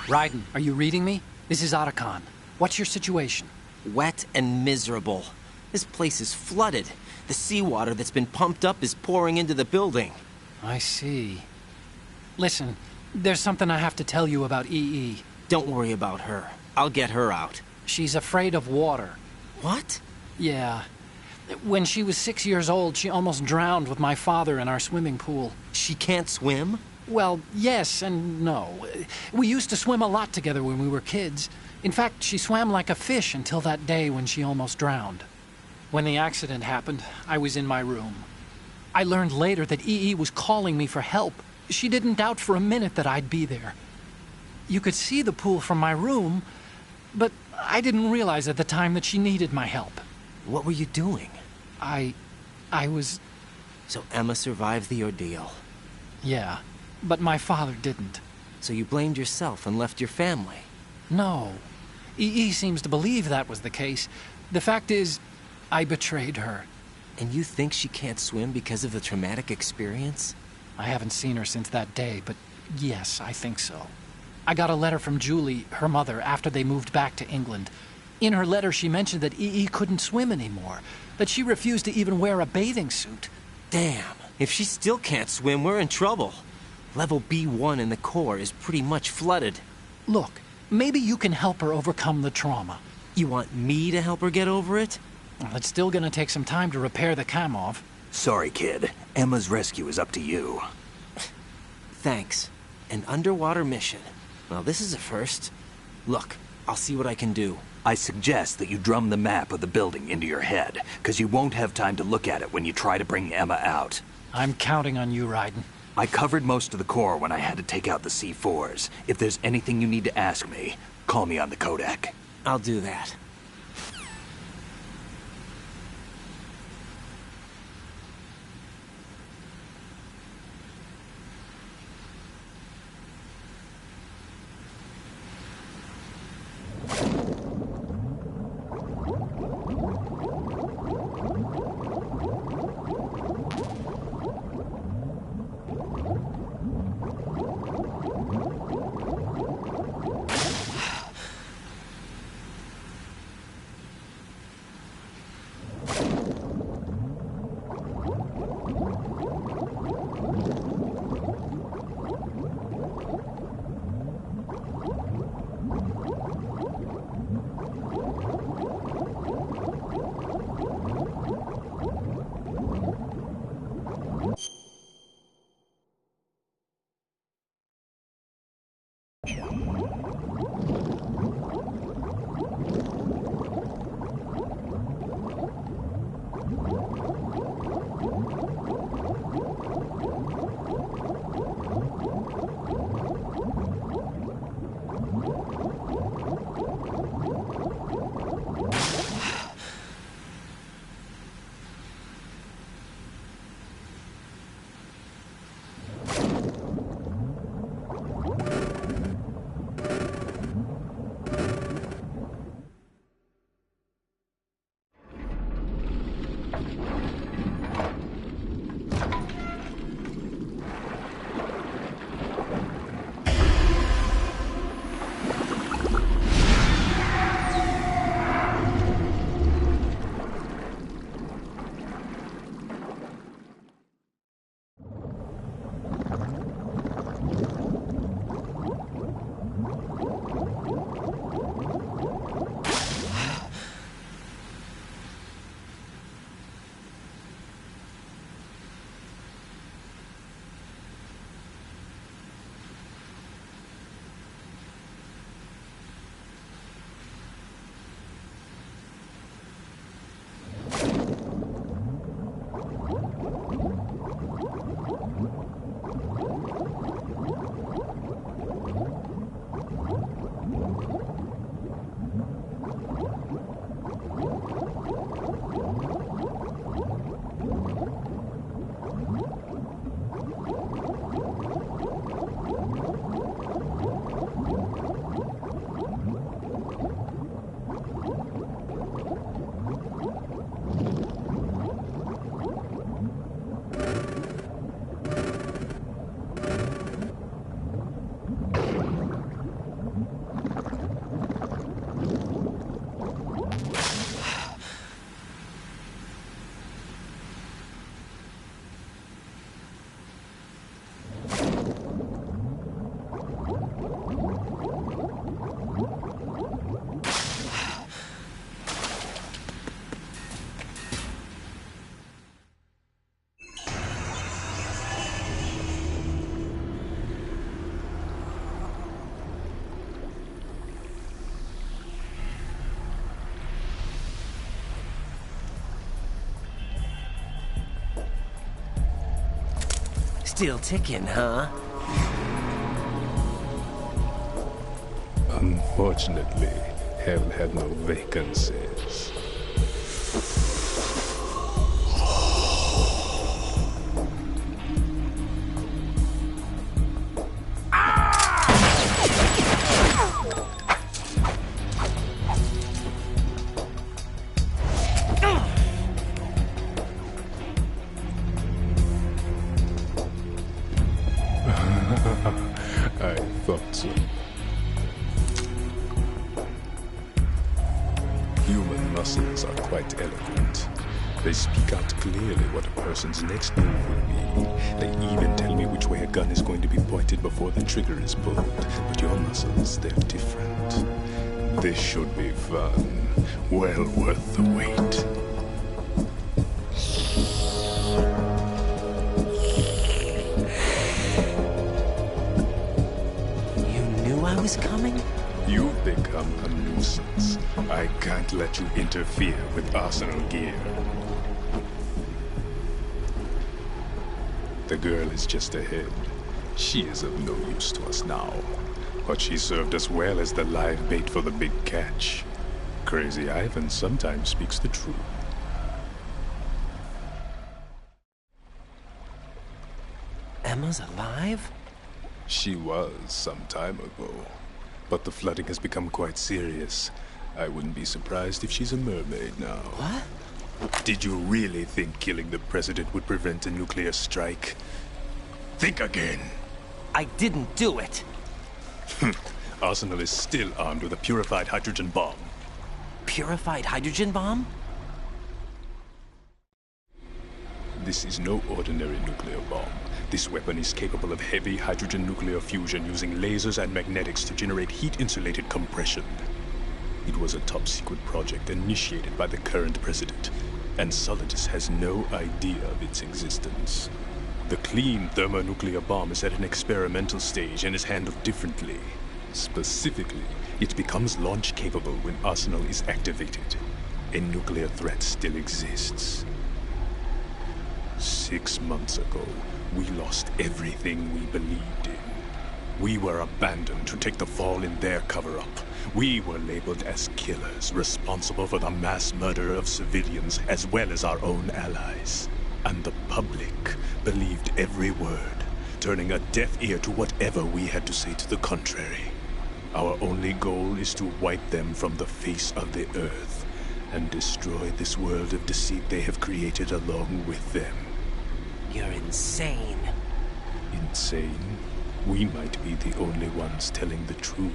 Raiden, are you reading me? This is Otacon. What's your situation? Wet and miserable. This place is flooded. The seawater that's been pumped up is pouring into the building. I see. Listen, there's something I have to tell you about EE. Don't worry about her. I'll get her out. She's afraid of water. What? Yeah. When she was 6 years old, she almost drowned with my father in our swimming pool. She can't swim? Well, yes and no. We used to swim a lot together when we were kids. In fact, she swam like a fish until that day when she almost drowned. When the accident happened, I was in my room. I learned later that EE was calling me for help. She didn't doubt for a minute that I'd be there. You could see the pool from my room, but I didn't realize at the time that she needed my help. What were you doing? I was... So Emma survived the ordeal. Yeah, but my father didn't. So you blamed yourself and left your family? No. EE seems to believe that was the case. The fact is, I betrayed her. And you think she can't swim because of the traumatic experience? I haven't seen her since that day, but yes, I think so. I got a letter from Julie, her mother, after they moved back to England. In her letter, she mentioned that EE couldn't swim anymore, that she refused to even wear a bathing suit. Damn, if she still can't swim, we're in trouble. Level B1 in the core is pretty much flooded. Look, maybe you can help her overcome the trauma. You want me to help her get over it? Well, it's still gonna take some time to repair the Kamov. Sorry, kid. Emma's rescue is up to you. Thanks. An underwater mission. Well, this is a first. Look, I'll see what I can do. I suggest that you drum the map of the building into your head, because you won't have time to look at it when you try to bring Emma out. I'm counting on you, Raiden. I covered most of the core when I had to take out the C4s. If there's anything you need to ask me, call me on the Kodak. I'll do that. Still ticking, huh? Unfortunately, hell had no vacancies. I thought so. Human muscles are quite eloquent. They speak out clearly what a person's next move will be. They even tell me which way a gun is going to be pointed before the trigger is pulled. But your muscles, they're different. This should be fun. Well worth the wait. I was coming? You've become a nuisance. I can't let you interfere with Arsenal gear. The girl is just ahead. She is of no use to us now. But she served us well as the live bait for the big catch. Crazy Ivan sometimes speaks the truth. Emma's alive? She was some time ago, but the flooding has become quite serious. I wouldn't be surprised if she's a mermaid now. What? Did you really think killing the president would prevent a nuclear strike? Think again. I didn't do it. Arsenal is still armed with a purified hydrogen bomb. Purified hydrogen bomb? This is no ordinary nuclear bomb. This weapon is capable of heavy hydrogen nuclear fusion using lasers and magnetics to generate heat-insulated compression. It was a top-secret project initiated by the current president, and Solidus has no idea of its existence. The clean thermonuclear bomb is at an experimental stage and is handled differently. Specifically, it becomes launch-capable when Arsenal is activated. A nuclear threat still exists. 6 months ago, we lost everything we believed in. We were abandoned to take the fall in their cover-up. We were labeled as killers, responsible for the mass murder of civilians as well as our own allies. And the public believed every word, turning a deaf ear to whatever we had to say to the contrary. Our only goal is to wipe them from the face of the earth and destroy this world of deceit they have created along with them. You're insane. Insane? We might be the only ones telling the truth.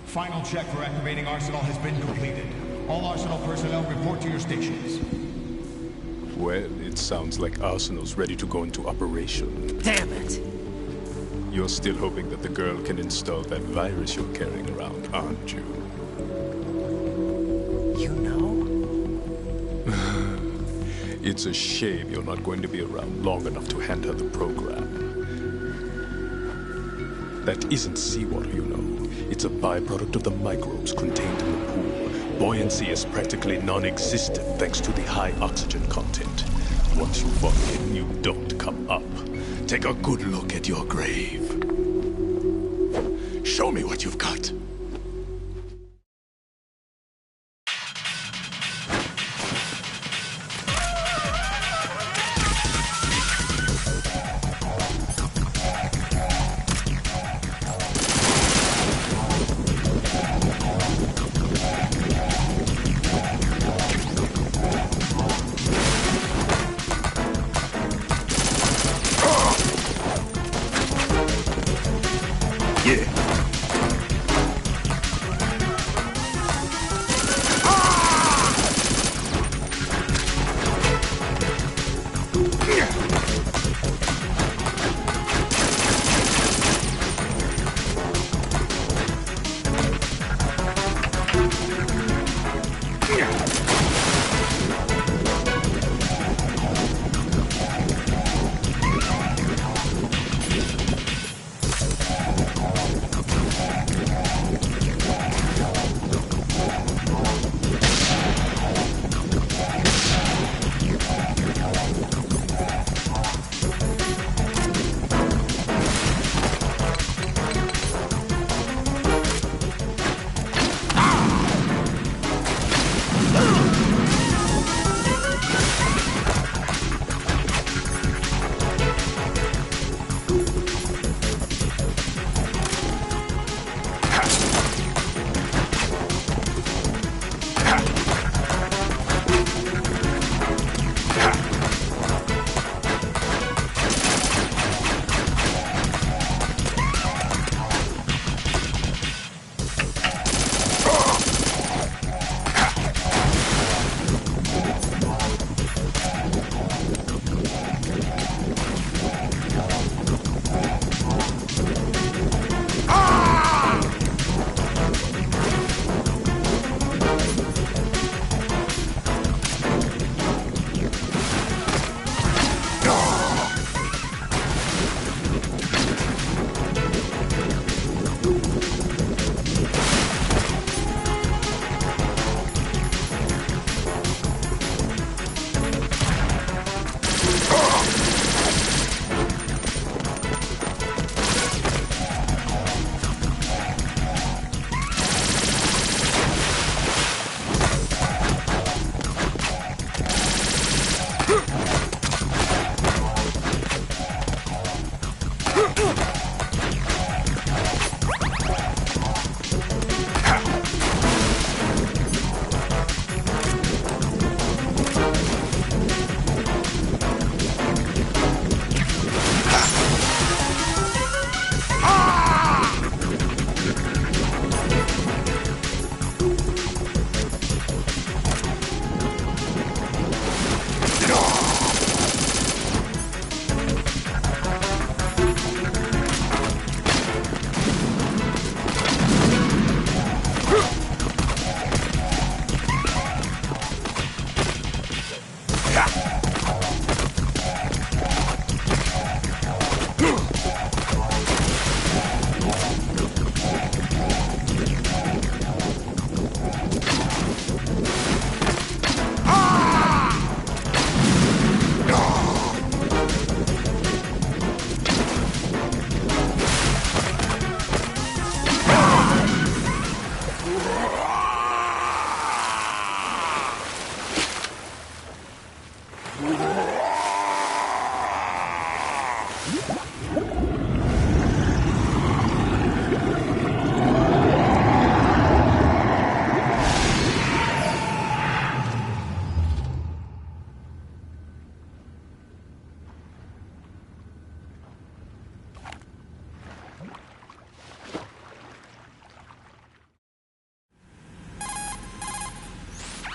Final check for activating Arsenal has been completed. All Arsenal personnel report to your stations. Well, it sounds like Arsenal's ready to go into operation. Damn it! You're still hoping that the girl can install that virus you're carrying around, aren't you? You know? It's a shame you're not going to be around long enough to hand her the program. That isn't seawater, you know. It's a byproduct of the microbes contained in the pool. Buoyancy is practically non-existent thanks to the high oxygen content. Once you fall in, you don't come up. Take a good look at your grave. Show me what you've got.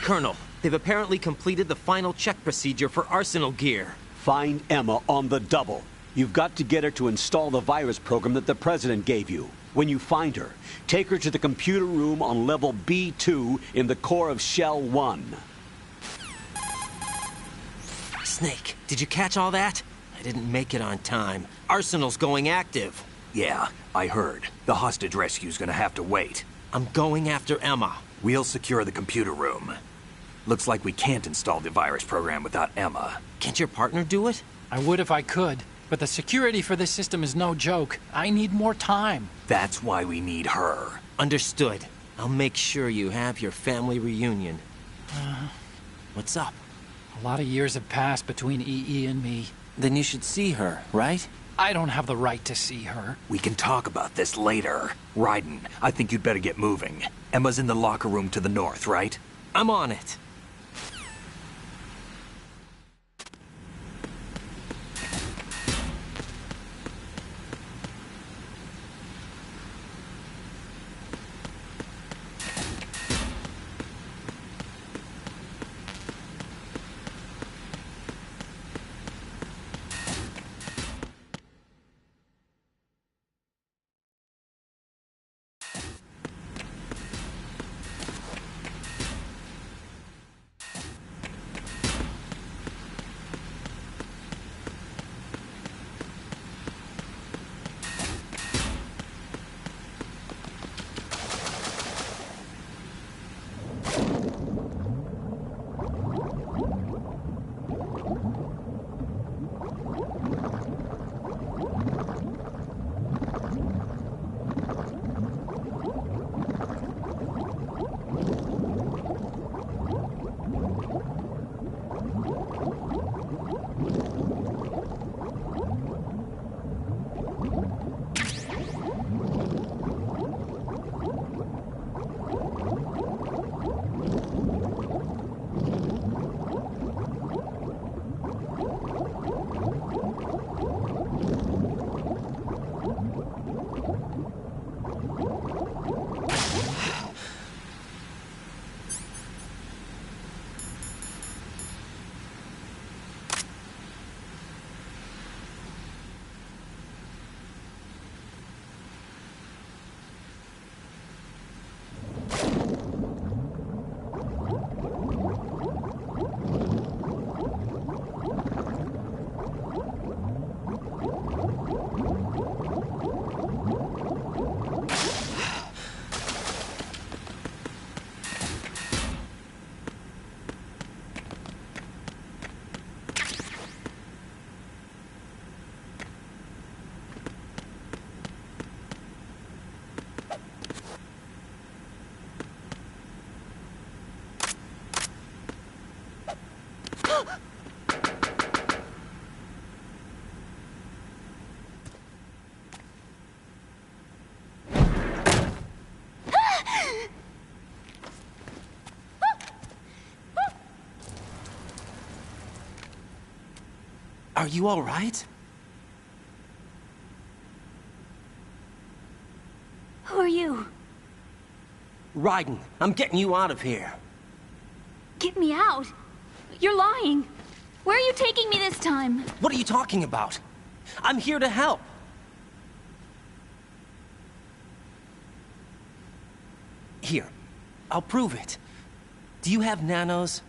Colonel, they've apparently completed the final check procedure for Arsenal gear. Find Emma on the double. You've got to get her to install the virus program that the President gave you. When you find her, take her to the computer room on level B2 in the core of Shell 1. Snake, did you catch all that? I didn't make it on time. Arsenal's going active. Yeah, I heard. The hostage rescue's gonna have to wait. I'm going after Emma. We'll secure the computer room. Looks like we can't install the virus program without Emma. Can't your partner do it? I would if I could, but the security for this system is no joke. I need more time. That's why we need her. Understood. I'll make sure you have your family reunion. What's up? A lot of years have passed between EE and me. Then you should see her, right? I don't have the right to see her. We can talk about this later. Raiden, I think you'd better get moving. Emma's in the locker room to the north, right? I'm on it. Are you all right? Who are you? Raiden, I'm getting you out of here. Get me out. You're lying. Where are you taking me this time? What are you talking about? I'm here to help. Here, I'll prove it. Do you have nanos?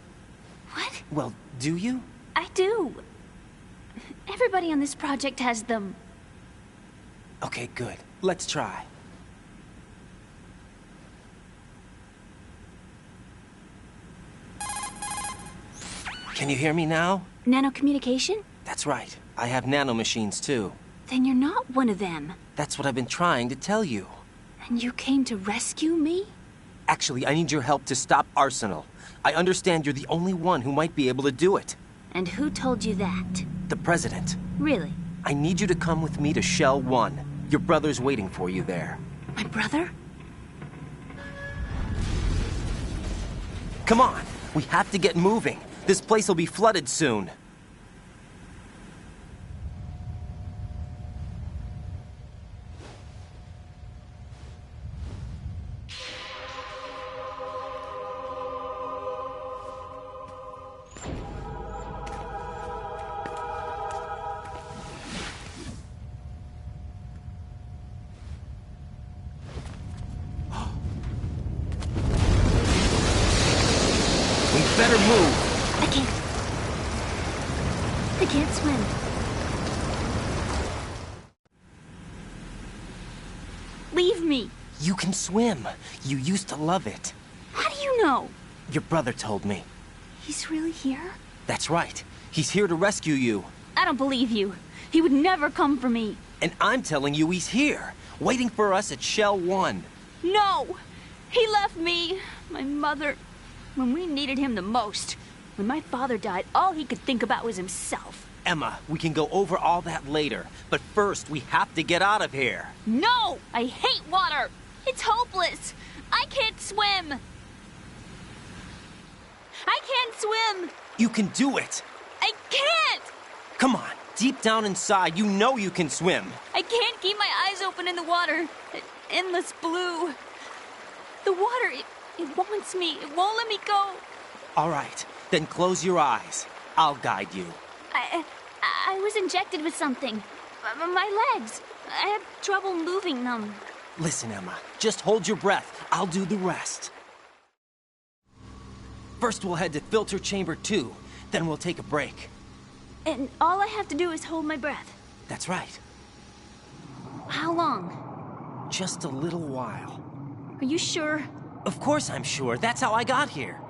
What? Well, do you? I do. Everybody on this project has them. Okay, good. Let's try. Can you hear me now? Nanocommunication? That's right. I have nanomachines too. Then you're not one of them. That's what I've been trying to tell you. And you came to rescue me? Actually, I need your help to stop Arsenal. I understand you're the only one who might be able to do it. And who told you that? The President. Really? I need you to come with me to Shell 1. Your brother's waiting for you there. My brother? Come on! We have to get moving. This place will be flooded soon. better move. I can't. I can't swim. Leave me. You can swim. You used to love it. How do you know? Your brother told me. He's really here? That's right. He's here to rescue you. I don't believe you. He would never come for me. And I'm telling you he's here, waiting for us at Shell 1. No! He left me, my mother, when we needed him the most. When my father died, all he could think about was himself. Emma, we can go over all that later. But first, we have to get out of here. No! I hate water! It's hopeless! I can't swim! I can't swim! You can do it. I can't! Come on, deep down inside, you know you can swim. I can't keep my eyes open in the water. That endless blue. The water, it wants me. It won't let me go. All right, then close your eyes. I'll guide you. I was injected with something. My legs. I had trouble moving them. Listen, Emma, just hold your breath. I'll do the rest. First, we'll head to filter chamber 2. Then we'll take a break. And all I have to do is hold my breath. That's right. How long? Just a little while. Are you sure? Of course I'm sure. That's how I got here.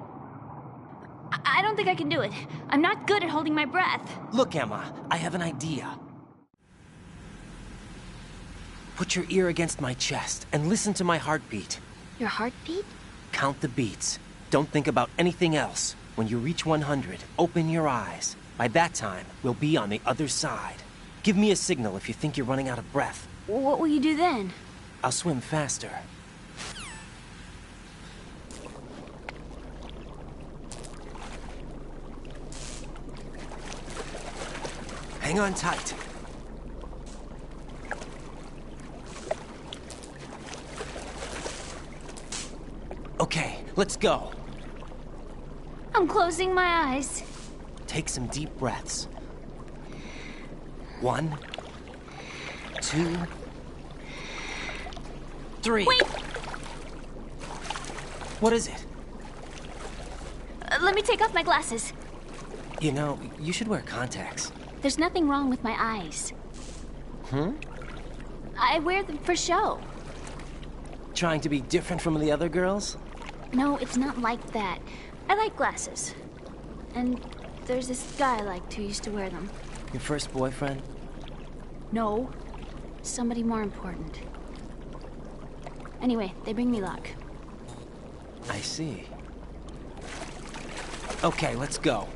I don't think I can do it. I'm not good at holding my breath. Look, Emma, I have an idea. Put your ear against my chest and listen to my heartbeat. Your heartbeat? Count the beats. Don't think about anything else. When you reach 100, open your eyes. By that time, we'll be on the other side. Give me a signal if you think you're running out of breath. What will you do then? I'll swim faster. Hang on tight. Okay, let's go. I'm closing my eyes. Take some deep breaths. 1, 2, 3. Wait! What is it? Let me take off my glasses. You know, you should wear contacts. There's nothing wrong with my eyes. I wear them for show. Trying to be different from the other girls? No, it's not like that. I like glasses. And there's this guy I liked who used to wear them. Your first boyfriend? No. Somebody more important. Anyway, they bring me luck. I see. Okay, let's go.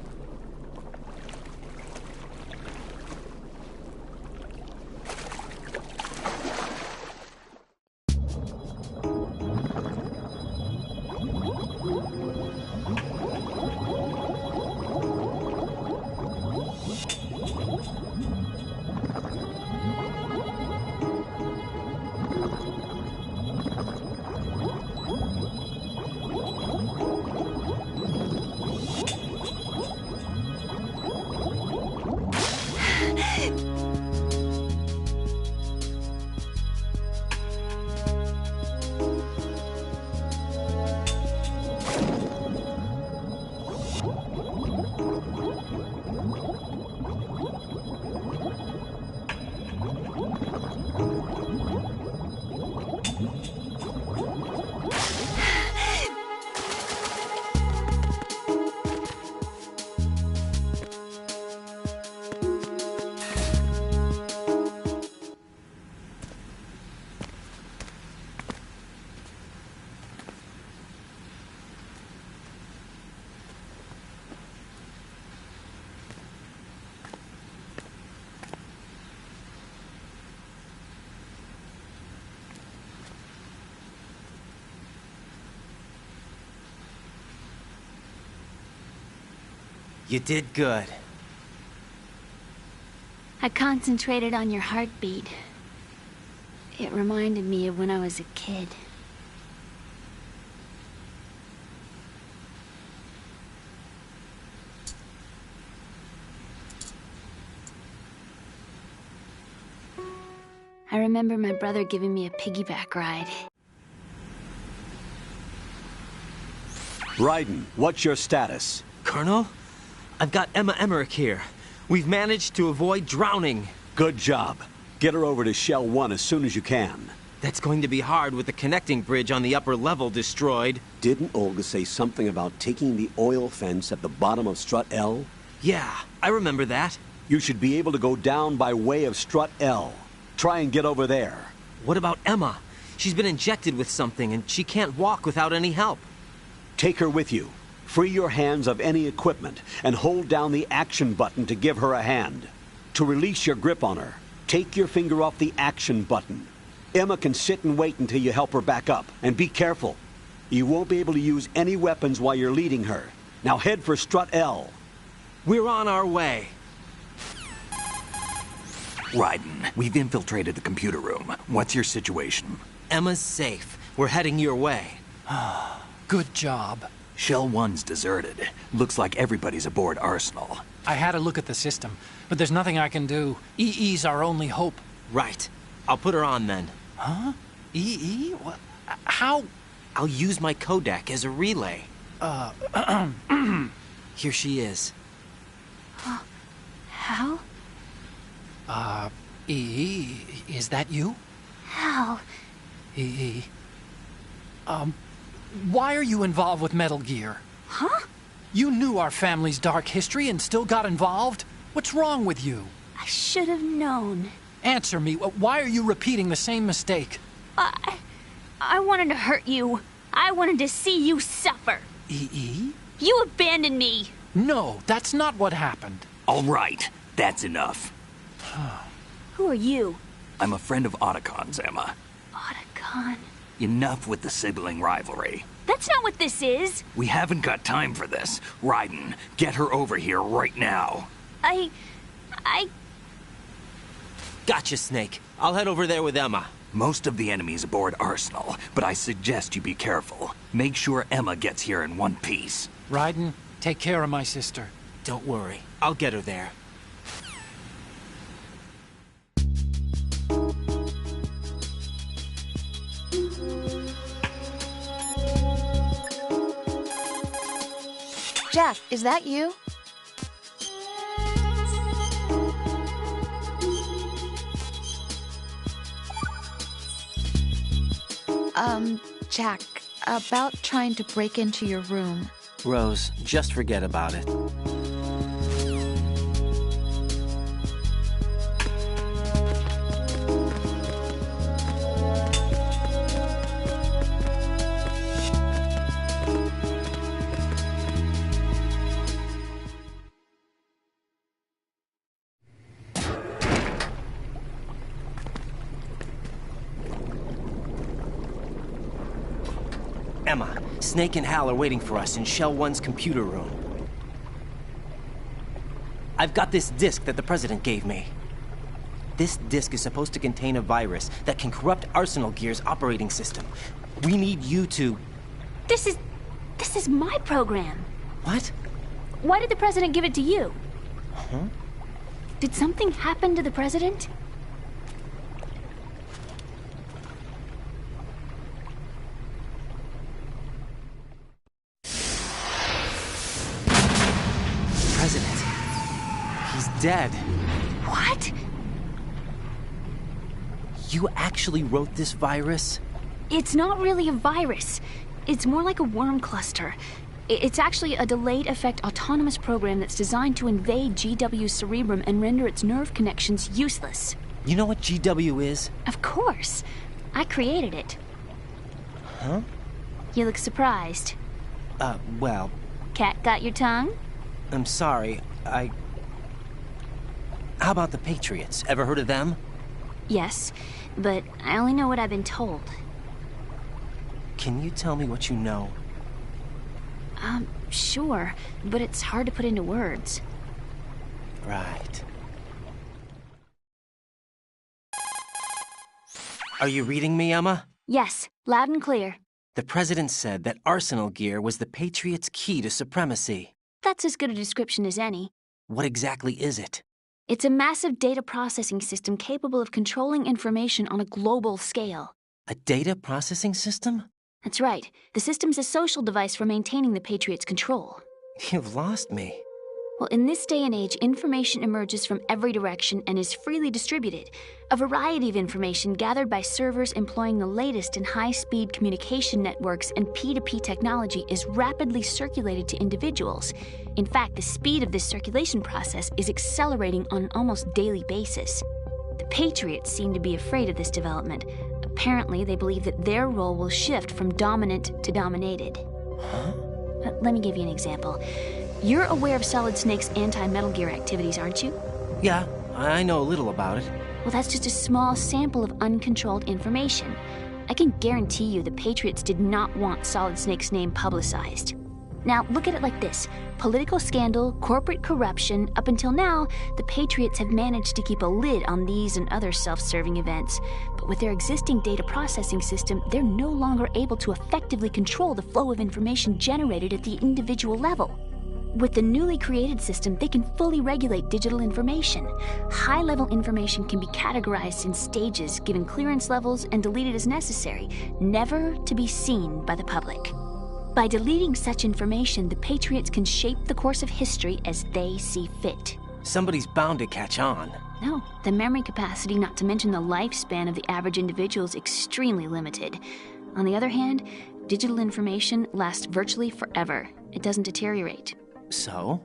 You did good. I concentrated on your heartbeat. It reminded me of when I was a kid. I remember my brother giving me a piggyback ride. Raiden, what's your status? Colonel, I've got Emma Emmerich here. We've managed to avoid drowning. Good job. Get her over to Shell 1 as soon as you can. That's going to be hard with the connecting bridge on the upper level destroyed. Didn't Olga say something about taking the oil fence at the bottom of Strut L? Yeah, I remember that. You should be able to go down by way of Strut L. Try and get over there. What about Emma? She's been injected with something and she can't walk without any help. Take her with you. Free your hands of any equipment and hold down the action button to give her a hand. To release your grip on her, take your finger off the action button. Emma can sit and wait until you help her back up. And be careful. You won't be able to use any weapons while you're leading her. Now head for Strut L. We're on our way. Raiden, we've infiltrated the computer room. What's your situation? Emma's safe. We're heading your way. Good job. Shell 1's deserted. Looks like everybody's aboard Arsenal. I had a look at the system, but there's nothing I can do. EE's our only hope. Right. I'll put her on then. Huh? EE? What? How? I'll use my Kodak as a relay. Here she is. Hal? EE, is that you? Hal? EE. Why are you involved with Metal Gear? Huh? You knew our family's dark history and still got involved? What's wrong with you? I should have known. Answer me. Why are you repeating the same mistake? I wanted to hurt you. I wanted to see you suffer. EE? You abandoned me. No, that's not what happened. All right, that's enough. Who are you? I'm a friend of Otacon's, Emma. Otacon. Enough with the sibling rivalry. That's not what this is. We haven't got time for this. Raiden, get her over here right now. I... Gotcha, Snake. I'll head over there with Emma. Most of the enemy's aboard Arsenal, but I suggest you be careful. Make sure Emma gets here in one piece. Raiden, take care of my sister. Don't worry. I'll get her there. Jack, is that you? Jack, about trying to break into your room. Rose, just forget about it. Emma, Snake and Hal are waiting for us in Shell 1's computer room. I've got this disk that the President gave me. This disk is supposed to contain a virus that can corrupt Arsenal Gear's operating system. We need you to... This is my program. What? Why did the President give it to you? Huh? Did something happen to the President? President. He's dead. What? You actually wrote this virus? It's not really a virus. It's more like a worm cluster. It's actually a delayed effect autonomous program that's designed to invade GW's cerebrum and render its nerve connections useless. You know what GW is? Of course. I created it. Huh? You look surprised. Well, Cat got your tongue? I'm sorry. How about the Patriots? Ever heard of them? Yes, but I only know what I've been told. Can you tell me what you know? Sure, but it's hard to put into words. Right. Are you reading me, Emma? Yes, loud and clear. The President said that Arsenal Gear was the Patriots' key to supremacy. That's as good a description as any. What exactly is it? It's a massive data processing system capable of controlling information on a global scale. A data processing system? That's right. The system's a social device for maintaining the Patriots' control. You've lost me. Well, in this day and age, information emerges from every direction and is freely distributed. A variety of information gathered by servers employing the latest in high-speed communication networks and P2P technology is rapidly circulated to individuals. In fact, the speed of this circulation process is accelerating on an almost daily basis. The Patriots seem to be afraid of this development. Apparently, they believe that their role will shift from dominant to dominated. Huh? Let me give you an example. You're aware of Solid Snake's anti-Metal Gear activities, aren't you? Yeah, I know a little about it. Well, that's just a small sample of uncontrolled information. I can guarantee you the Patriots did not want Solid Snake's name publicized. Now, look at it like this. Political scandal, corporate corruption, up until now, the Patriots have managed to keep a lid on these and other self-serving events. But with their existing data processing system, they're no longer able to effectively control the flow of information generated at the individual level. With the newly created system, they can fully regulate digital information. High-level information can be categorized in stages, given clearance levels, and deleted as necessary, never to be seen by the public. By deleting such information, the Patriots can shape the course of history as they see fit. Somebody's bound to catch on. No, the memory capacity, not to mention the lifespan of the average individual, is extremely limited. On the other hand, digital information lasts virtually forever. It doesn't deteriorate. So?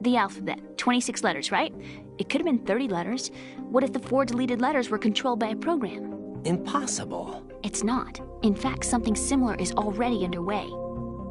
The alphabet, 26 letters, right? It could have been 30 letters. What if the 4 deleted letters were controlled by a program? Impossible. It's not. In fact, something similar is already underway.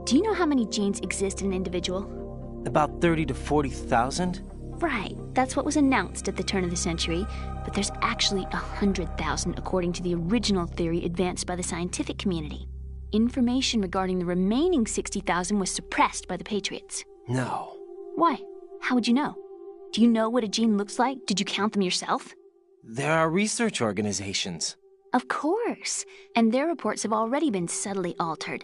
Do you know how many genes exist in an individual? About 30 to 40,000? Right, that's what was announced at the turn of the century, but there's actually 100,000 according to the original theory advanced by the scientific community. Information regarding the remaining 60,000 was suppressed by the Patriots. No. Why? How would you know? Do you know what a gene looks like? Did you count them yourself? There are research organizations. Of course, and their reports have already been subtly altered.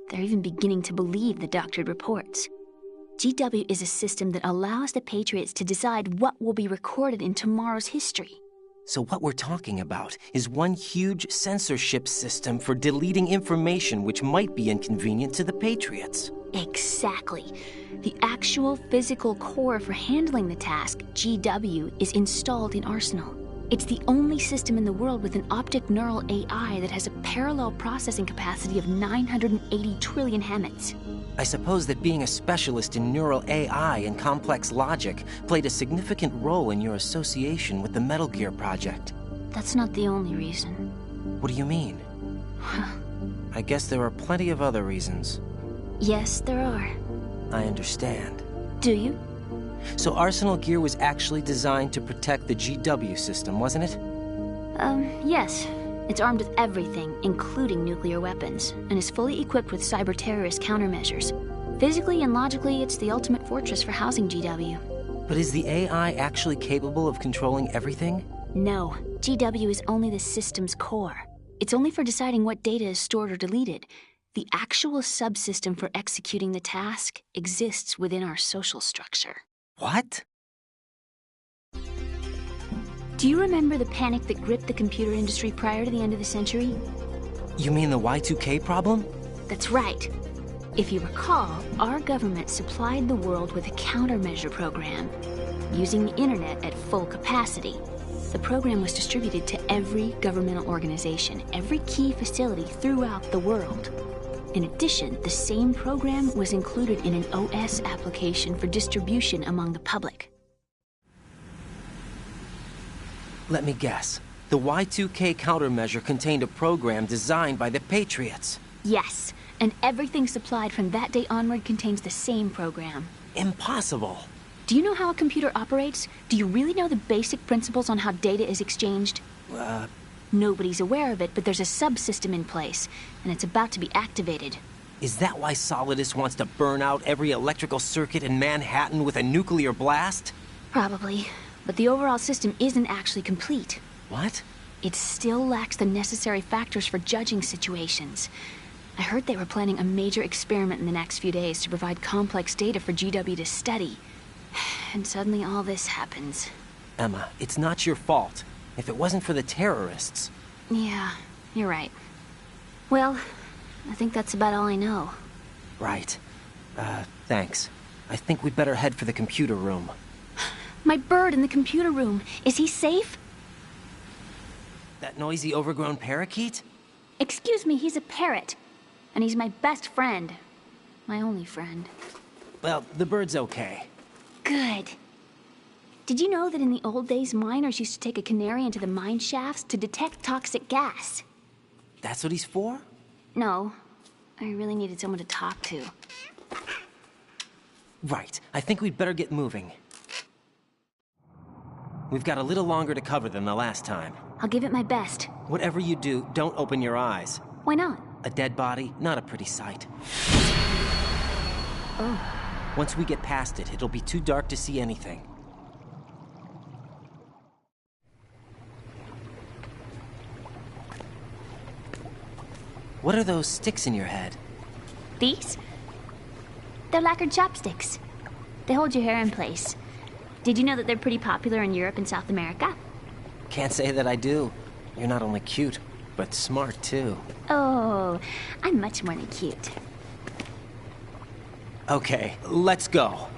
They're even beginning to believe the doctored reports. GW is a system that allows the Patriots to decide what will be recorded in tomorrow's history. So what we're talking about is one huge censorship system for deleting information which might be inconvenient to the Patriots. Exactly. The actual physical core for handling the task, GW, is installed in Arsenal. It's the only system in the world with an optic neural AI that has a parallel processing capacity of 980 trillion Hammets. I suppose that being a specialist in neural AI and complex logic played a significant role in your association with the Metal Gear project. That's not the only reason. What do you mean? I guess there are plenty of other reasons. Yes, there are. I understand. Do you? So Arsenal Gear was actually designed to protect the GW system, wasn't it? Yes. It's armed with everything, including nuclear weapons, and is fully equipped with cyber-terrorist countermeasures. Physically and logically, it's the ultimate fortress for housing GW. But is the AI actually capable of controlling everything? No. GW is only the system's core. It's only for deciding what data is stored or deleted. The actual subsystem for executing the task exists within our social structure. What? Do you remember the panic that gripped the computer industry prior to the end of the century? You mean the Y2K problem? That's right. If you recall, our government supplied the world with a countermeasure program, using the internet at full capacity. The program was distributed to every governmental organization, every key facility throughout the world. In addition, the same program was included in an OS application for distribution among the public. Let me guess. The Y2K countermeasure contained a program designed by the Patriots. Yes, and everything supplied from that day onward contains the same program. Impossible. Do you know how a computer operates? Do you really know the basic principles on how data is exchanged? Nobody's aware of it, but there's a subsystem in place, and it's about to be activated. Is that why Solidus wants to burn out every electrical circuit in Manhattan with a nuclear blast? Probably, but the overall system isn't actually complete. What? It still lacks the necessary factors for judging situations. I heard they were planning a major experiment in the next few days to provide complex data for GW to study. And suddenly all this happens. Emma, it's not your fault. If it wasn't for the terrorists... Yeah, you're right. Well, I think that's about all I know. Right. Thanks. I think we'd better head for the computer room. My bird in the computer room. Is he safe? That noisy, overgrown parakeet? Excuse me, he's a parrot. And he's my best friend. My only friend. Well, the bird's okay. Good. Did you know that in the old days, miners used to take a canary into the mine shafts to detect toxic gas? That's what he's for? No. I really needed someone to talk to. Right. I think we'd better get moving. We've got a little longer to cover than the last time. I'll give it my best. Whatever you do, don't open your eyes. Why not? A dead body, not a pretty sight. Oh. Once we get past it, it'll be too dark to see anything. What are those sticks in your head? These? They're lacquered chopsticks. They hold your hair in place. Did you know that they're pretty popular in Europe and South America? Can't say that I do. You're not only cute, but smart too. Oh, I'm much more than cute. Okay, let's go.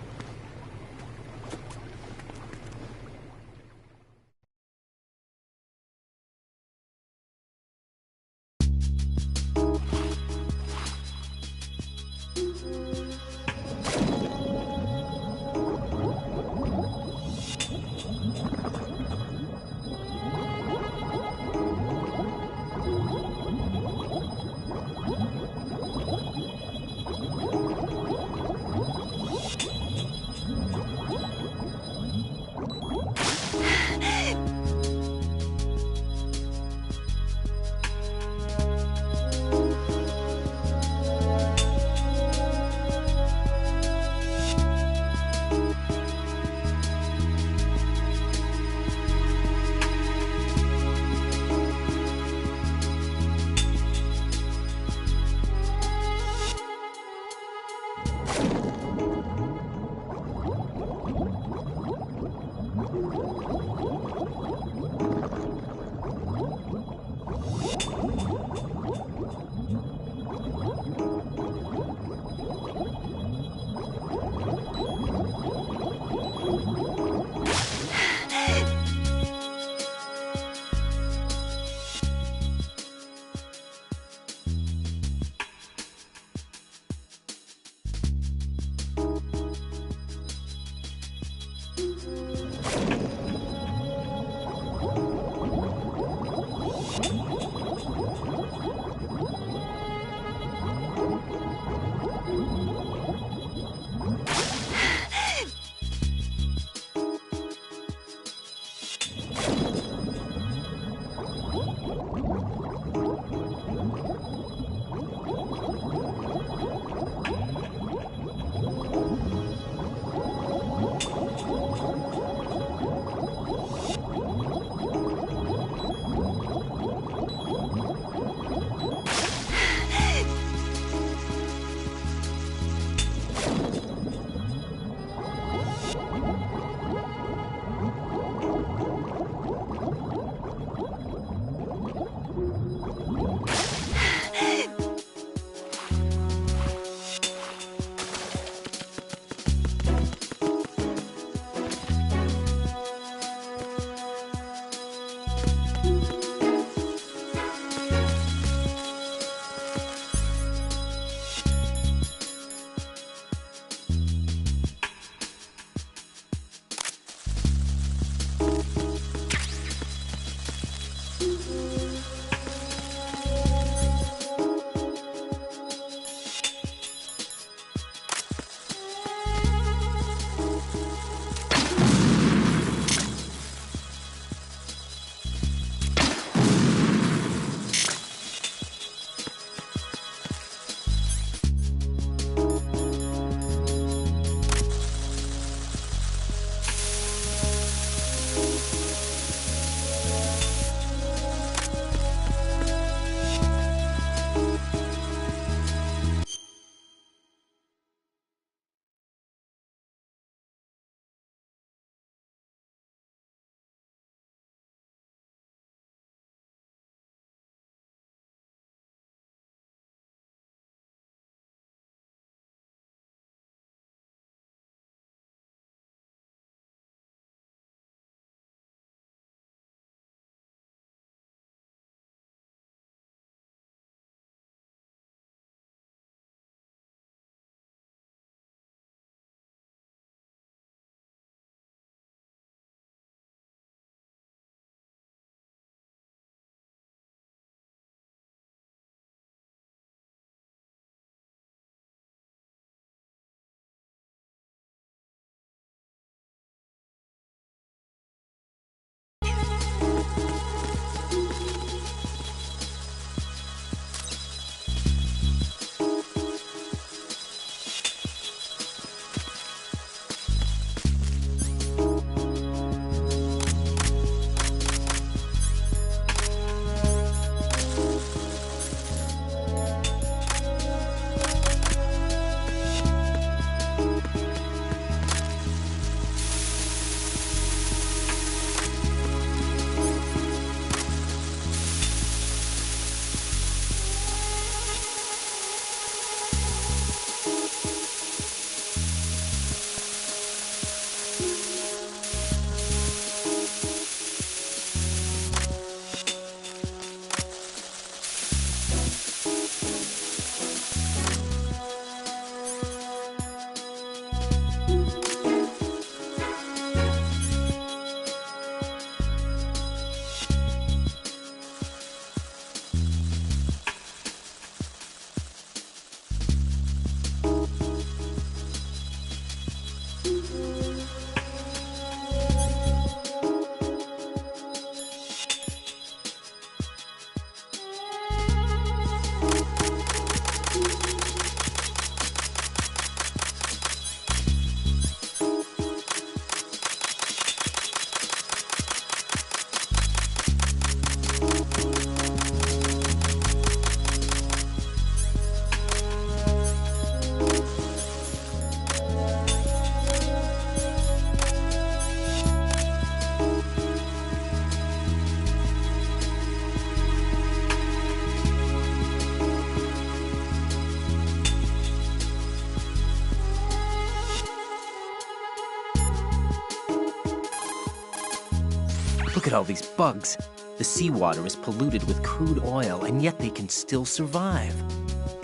Look at all these bugs. The seawater is polluted with crude oil, and yet they can still survive.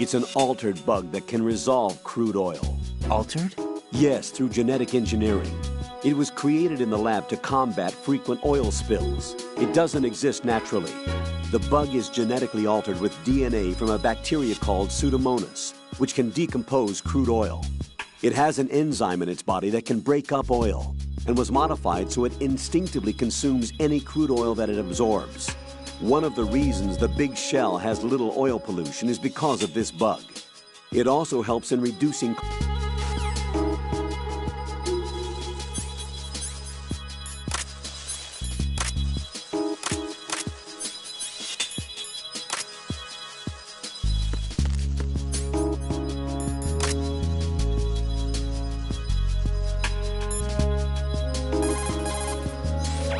It's an altered bug that can resolve crude oil. Altered? Yes, through genetic engineering. It was created in the lab to combat frequent oil spills. It doesn't exist naturally. The bug is genetically altered with DNA from a bacteria called Pseudomonas, which can decompose crude oil. It has an enzyme in its body that can break up oil, and was modified so it instinctively consumes any crude oil that it absorbs. One of the reasons the Big Shell has little oil pollution is because of this bug. It also helps in reducing...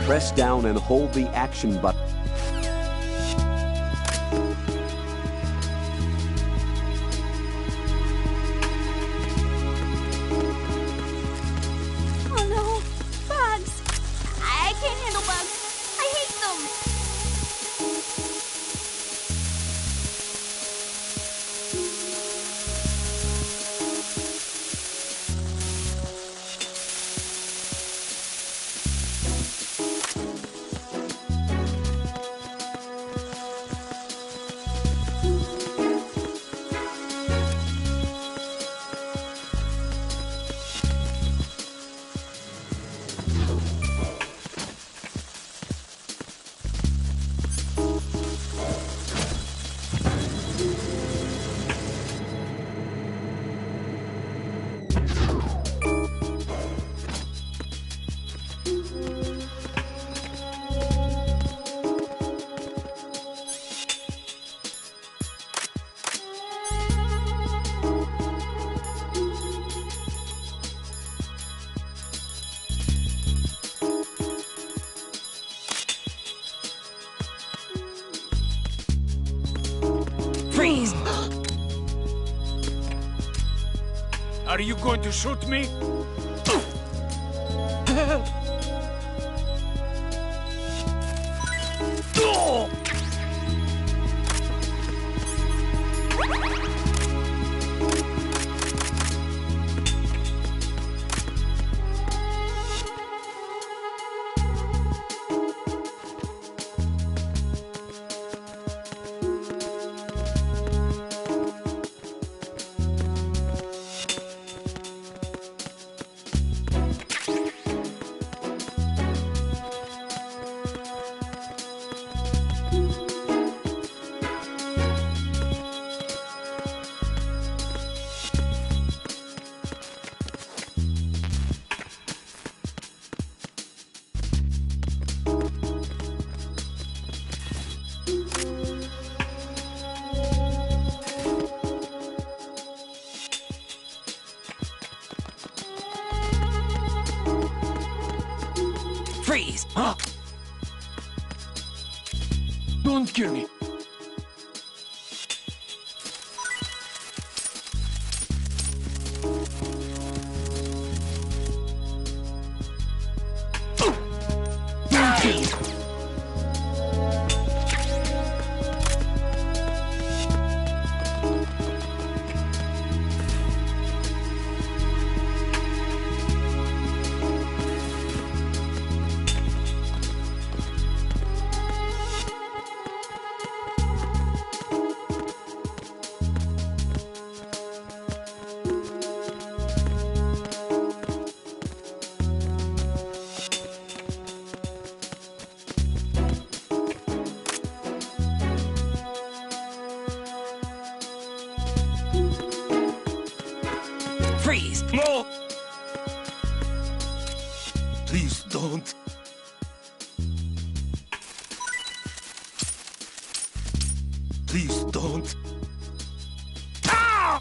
Press down and hold the action button. Oh no, bugs! I can't handle bugs. I hate them. Freeze! Are you going to shoot me? Freeze! Don't kill me. Freeze! No! Please don't. Please don't. Ah!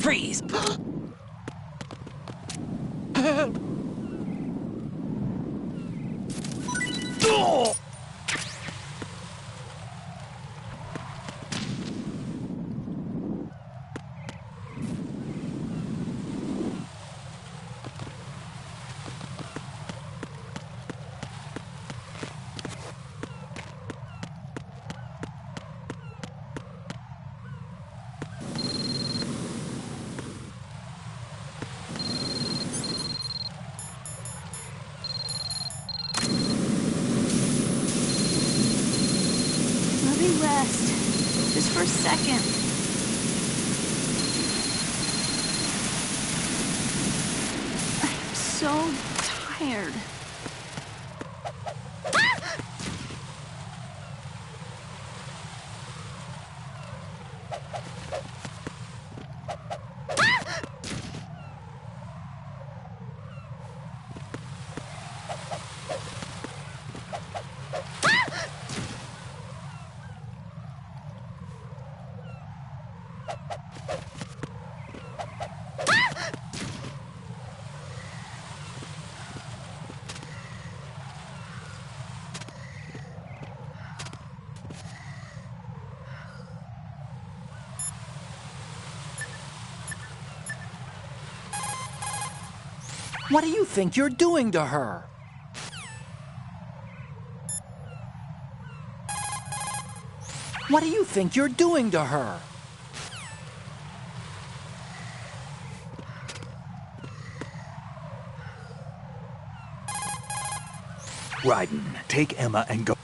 Freeze! Help! Oh! Rest. Just for a second. I'm so tired. What do you think you're doing to her? What do you think you're doing to her? Raiden, take Emma and go.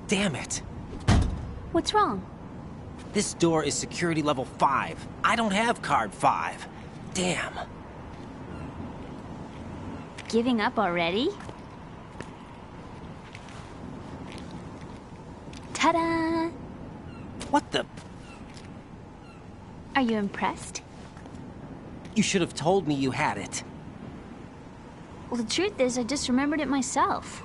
Damn it. What's wrong? This door is security level 5. I don't have card 5. Damn. Giving up already? Ta-da! What the? Are you impressed? You should have told me you had it. Well, the truth is, I just remembered it myself.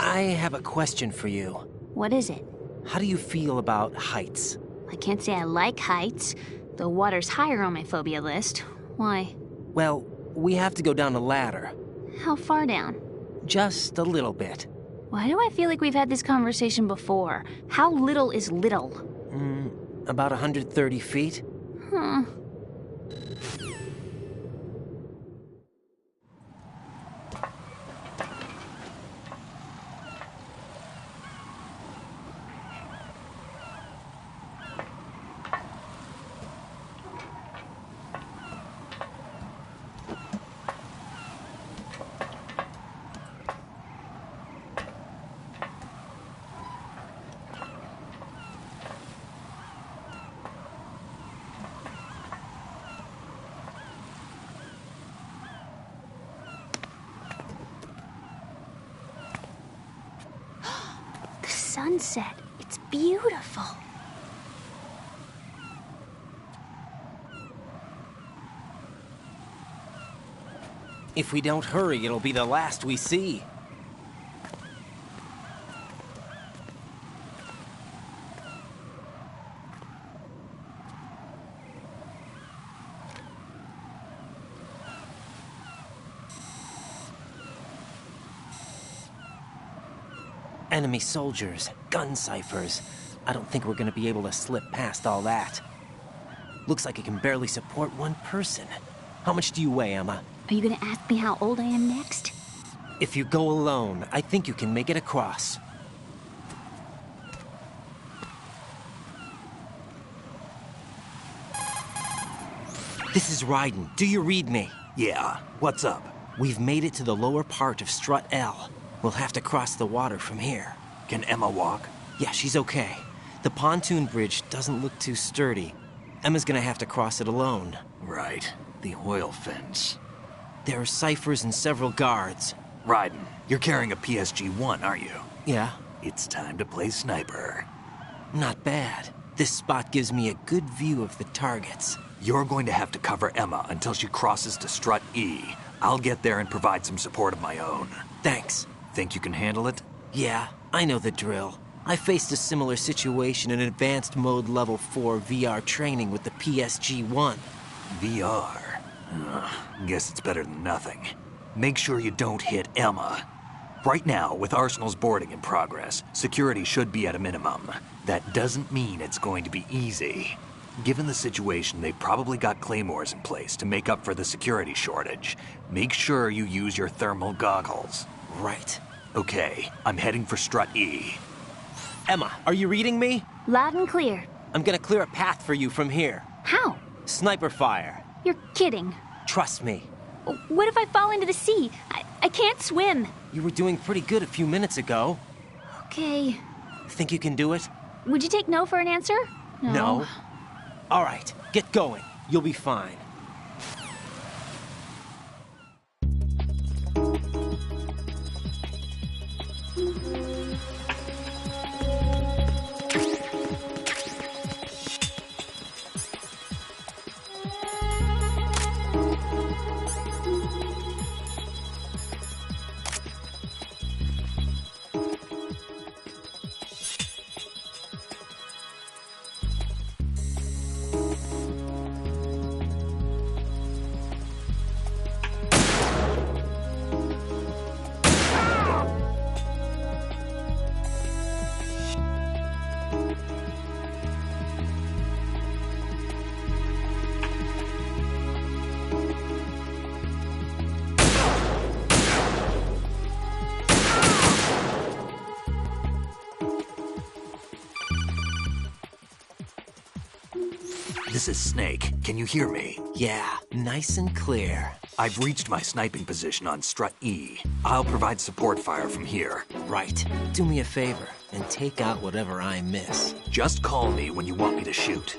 I have a question for you. What is it? How do you feel about heights? I can't say I like heights, though water's higher on my phobia list. Why? Well, We have to go down a ladder. How far down? Just a little bit. Why do I feel like we've had this conversation before? How little is little? About 130 feet. Huh. Sunset. It's beautiful. If we don't hurry, it'll be the last we see. Enemy soldiers, gun ciphers. I don't think we're gonna be able to slip past all that. Looks like it can barely support one person. How much do you weigh, Emma? Are you gonna ask me how old I am next? If you go alone, I think you can make it across. This is Raiden. Do you read me? Yeah, what's up? We've made it to the lower part of Strut L. We'll have to cross the water from here. Can Emma walk? Yeah, she's okay. The pontoon bridge doesn't look too sturdy. Emma's gonna have to cross it alone. Right. The oil fence. There are ciphers and several guards. Raiden, you're carrying a PSG-1, aren't you? Yeah. It's time to play sniper. Not bad. This spot gives me a good view of the targets. You're going to have to cover Emma until she crosses to Strut E. I'll get there and provide some support of my own. Thanks. Think you can handle it? Yeah, I know the drill. I faced a similar situation in Advanced Mode Level 4 VR training with the PSG-1. VR? Guess it's better than nothing. Make sure you don't hit Emma. Right now, with Arsenal's boarding in progress, security should be at a minimum. That doesn't mean it's going to be easy. Given the situation, they've probably got claymores in place to make up for the security shortage. Make sure you use your thermal goggles. Right. Okay, I'm heading for Strut E. Emma, are you reading me? Loud and clear. I'm gonna clear a path for you from here. How? Sniper fire. You're kidding. Trust me. What if I fall into the sea? I can't swim. You were doing pretty good a few minutes ago. Okay. Think you can do it? Would you take no for an answer? No. All right, get going. You'll be fine. This is Snake. Can you hear me? Yeah, nice and clear. I've reached my sniping position on Strut E. I'll provide support fire from here. Right. Do me a favor and take out whatever I miss. Just call me when you want me to shoot.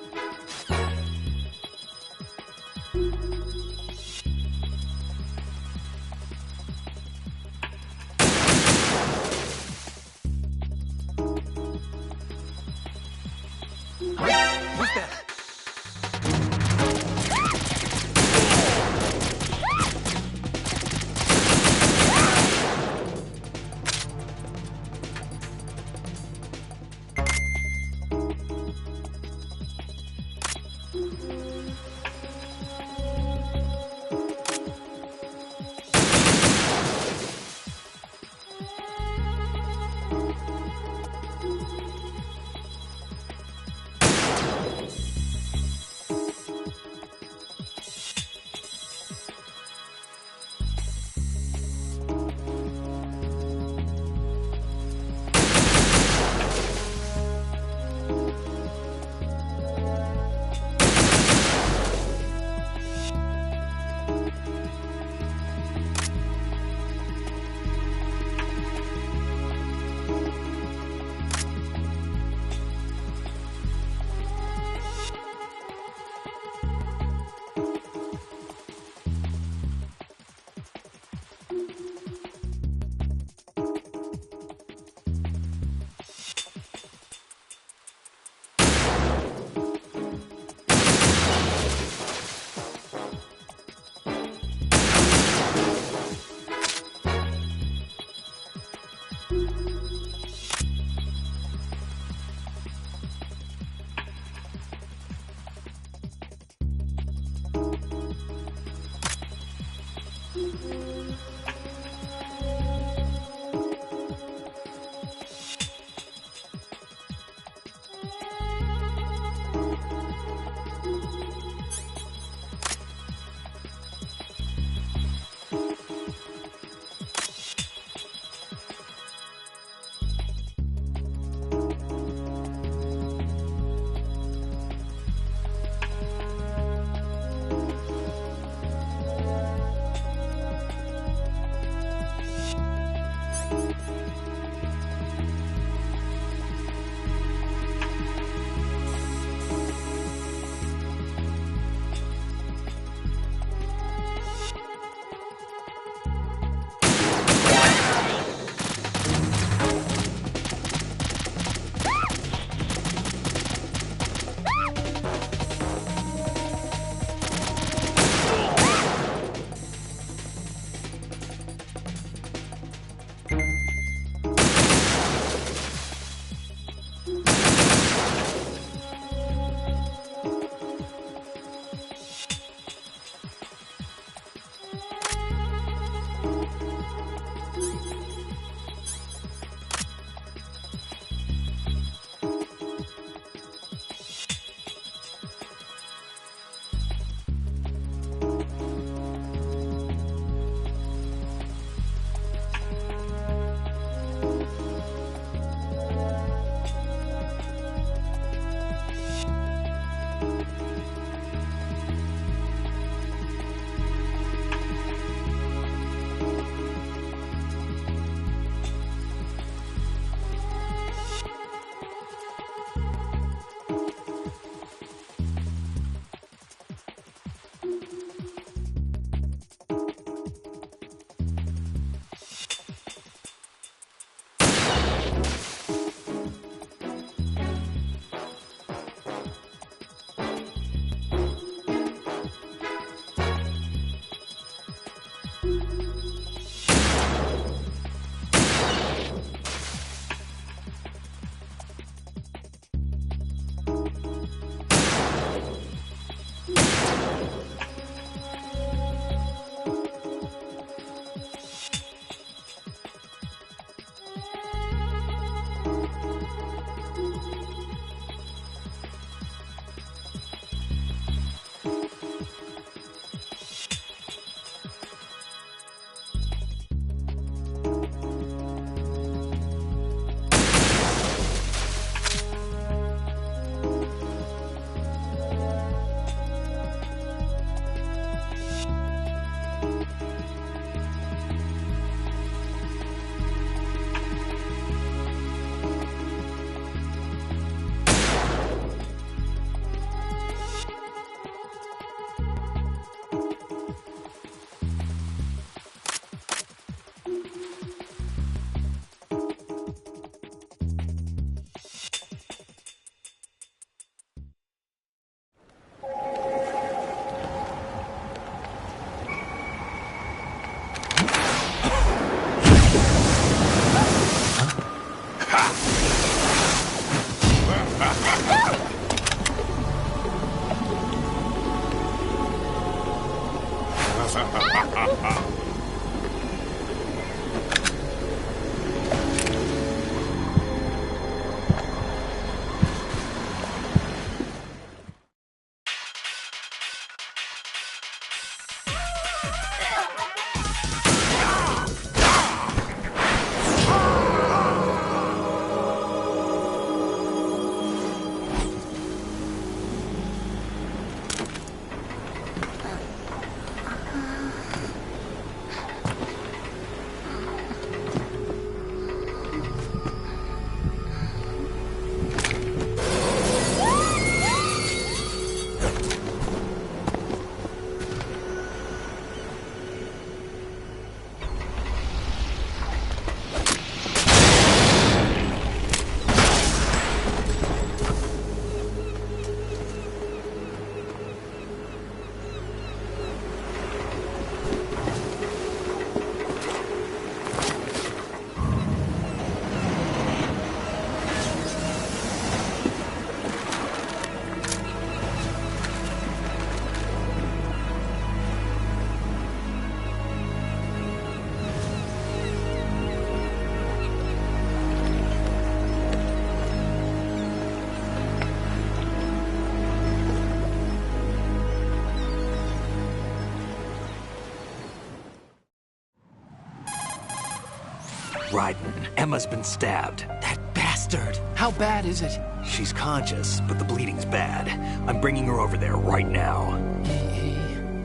Raiden, Emma's been stabbed. That bastard! How bad is it? She's conscious, but the bleeding's bad. I'm bringing her over there right now.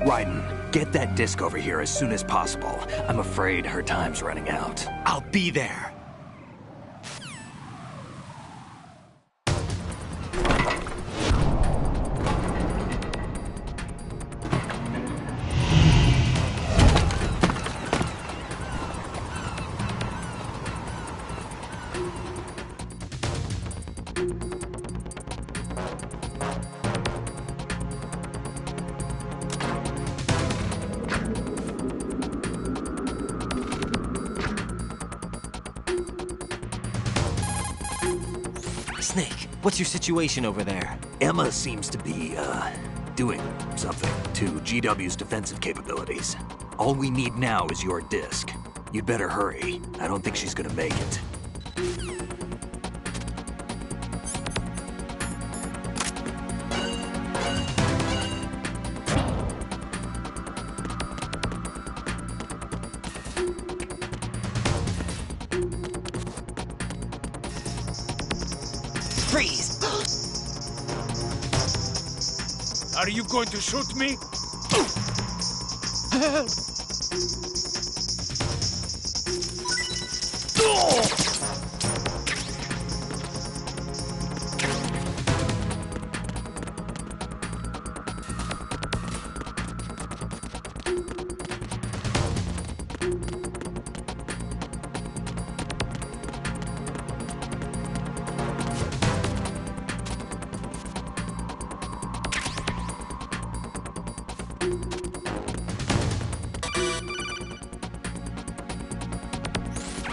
Raiden, get that disc over here as soon as possible. I'm afraid her time's running out. I'll be there. Snake, what's your situation over there? Emma seems to be, doing something to GW's defensive capabilities. All we need now is your disc. You'd better hurry. I don't think she's gonna make it. Freeze! Are you going to shoot me?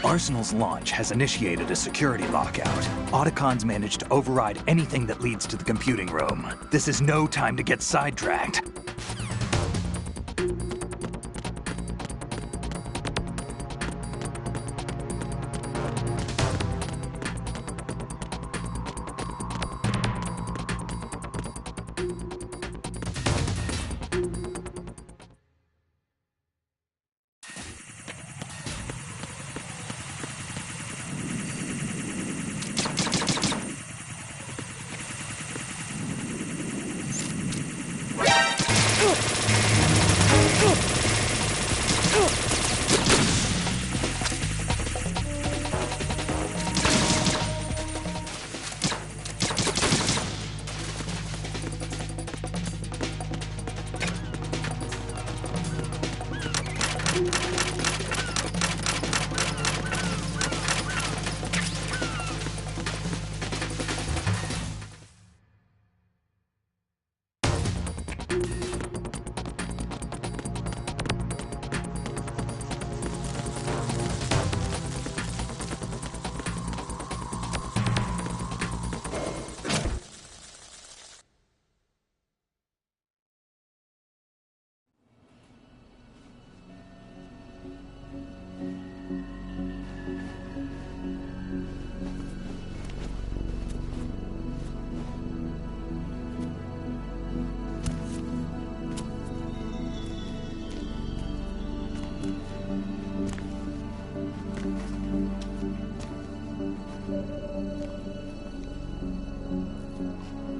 Arsenal's launch has initiated a security lockout. Otacon's managed to override anything that leads to the computing room. This is no time to get sidetracked.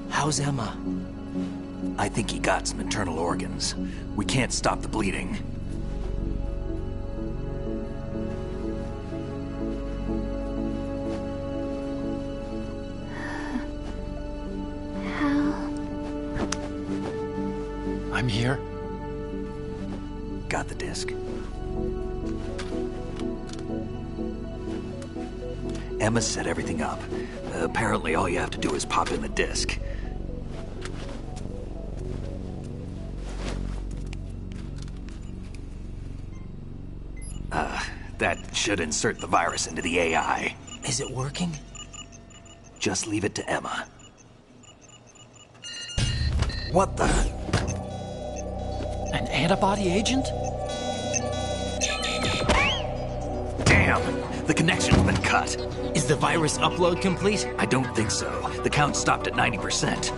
How's Emma? I think he got some internal organs. We can't stop the bleeding. I'm here. Got the disc. Emma set everything up. Apparently all you have to do is pop in the disc. That should insert the virus into the AI. Is it working? Just leave it to Emma. What the? An antibody agent? Damn! The connection's been cut. Is the virus upload complete? I don't think so. The count stopped at 90%.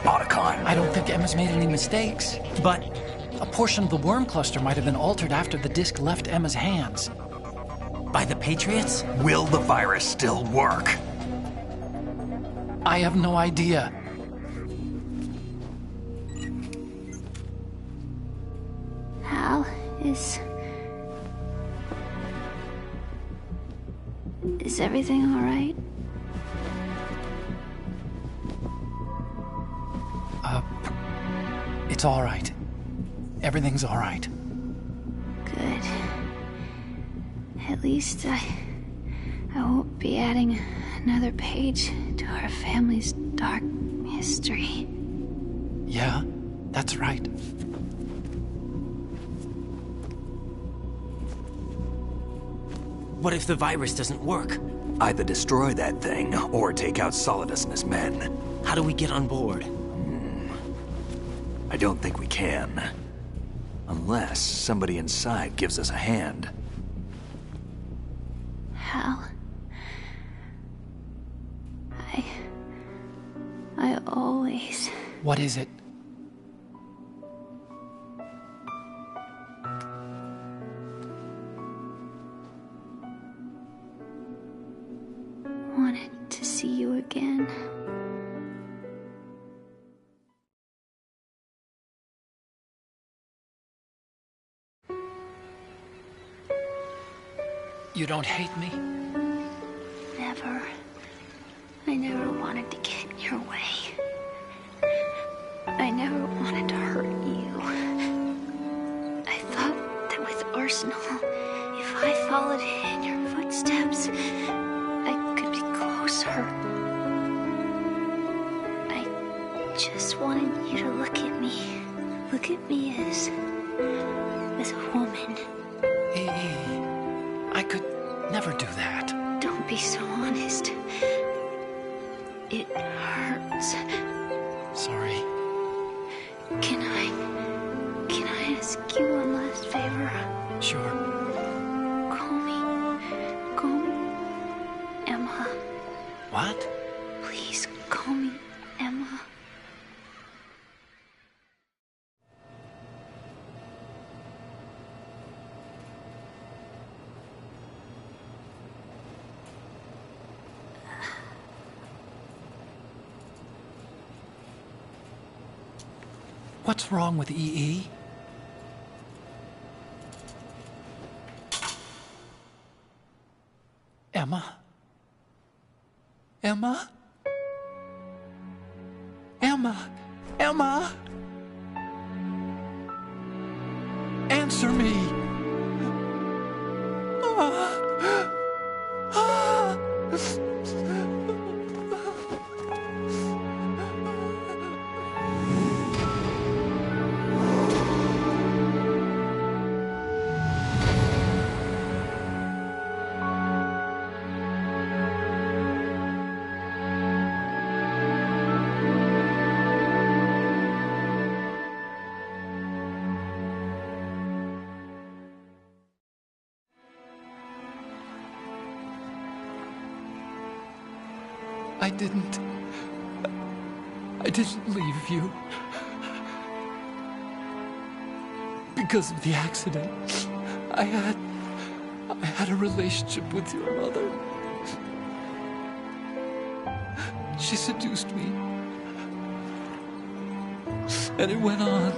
Otacon. I don't think Emma's made any mistakes. But a portion of the worm cluster might have been altered after the disc left Emma's hands. By the Patriots? Will the virus still work? I have no idea. Hal, is everything all right? It's all right. Everything's all right. Good. At least I won't be adding another page to our family's dark history. Yeah, that's right. What if the virus doesn't work? Either destroy that thing, or take out Solidus and his men. How do we get on board? I don't think we can. Unless somebody inside gives us a hand. Hal, I always... What is it? wanted to see you again. You don't hate me? Never. I never wanted to get in your way. I never wanted to hurt you. I thought that with Arsenal, if I followed in your footsteps, I could be closer. I just wanted you to look at me. Look at me as a woman. I could never do that. Don't be so honest. It hurts. Sorry. Can I ask you one last favor? Sure. Call me Emma. What? Please call me Emma. What's wrong with EE? Emma? Emma? Emma? Emma? Answer me! I didn't leave you. Because of the accident, I had a relationship with your mother. She seduced me. And it went on.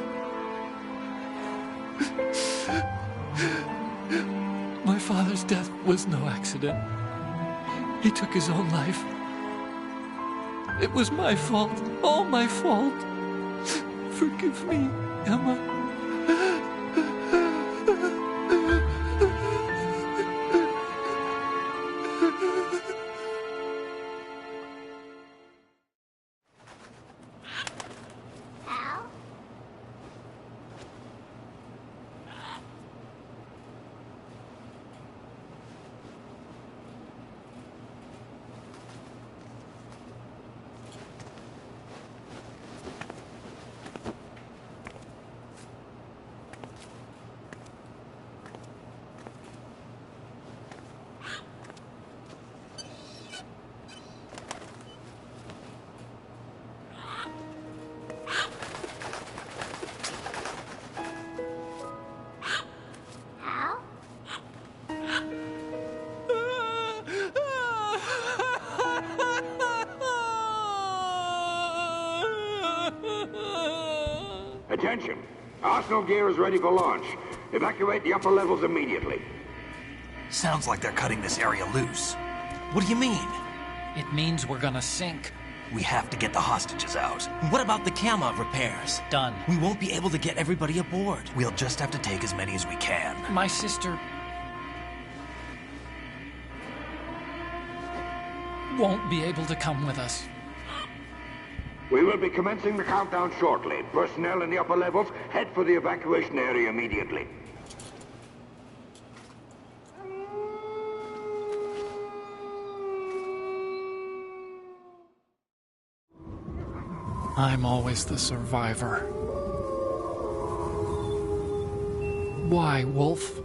My father's death was no accident. He took his own life. It was my fault, all my fault. Forgive me, Emma. Attention. Arsenal gear is ready for launch. Evacuate the upper levels immediately. Sounds like they're cutting this area loose. What do you mean? It means we're gonna sink. We have to get the hostages out. What about the Camov repairs? Done. We won't be able to get everybody aboard. We'll just have to take as many as we can. My sister won't be able to come with us. We will be commencing the countdown shortly. Personnel in the upper levels, head for the evacuation area immediately. I'm always the survivor. Why, Wolf?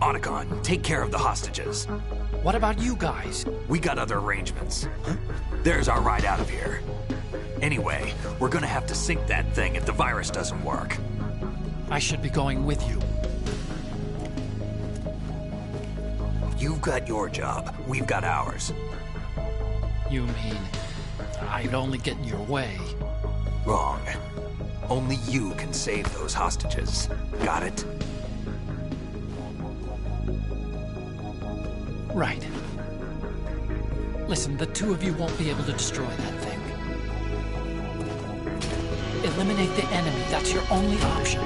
Otacon, take care of the hostages. What about you guys? We got other arrangements. There's our ride out of here. Anyway, we're gonna have to sink that thing if the virus doesn't work. I should be going with you. You've got your job. We've got ours. You mean I'd only get in your way? Wrong. Only you can save those hostages. Got it? Right. Listen, the two of you won't be able to destroy that thing. Eliminate the enemy. That's your only option.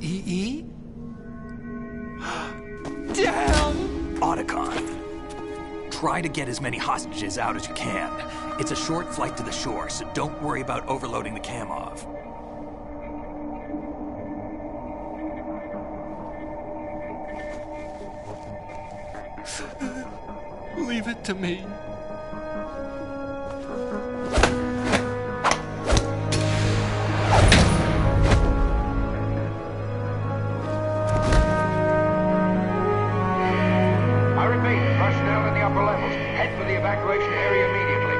EE? Damn! Otacon. Try to get as many hostages out as you can. It's a short flight to the shore, so don't worry about overloading the Camov. Leave it to me. Personnel in the upper levels, head for the evacuation area immediately.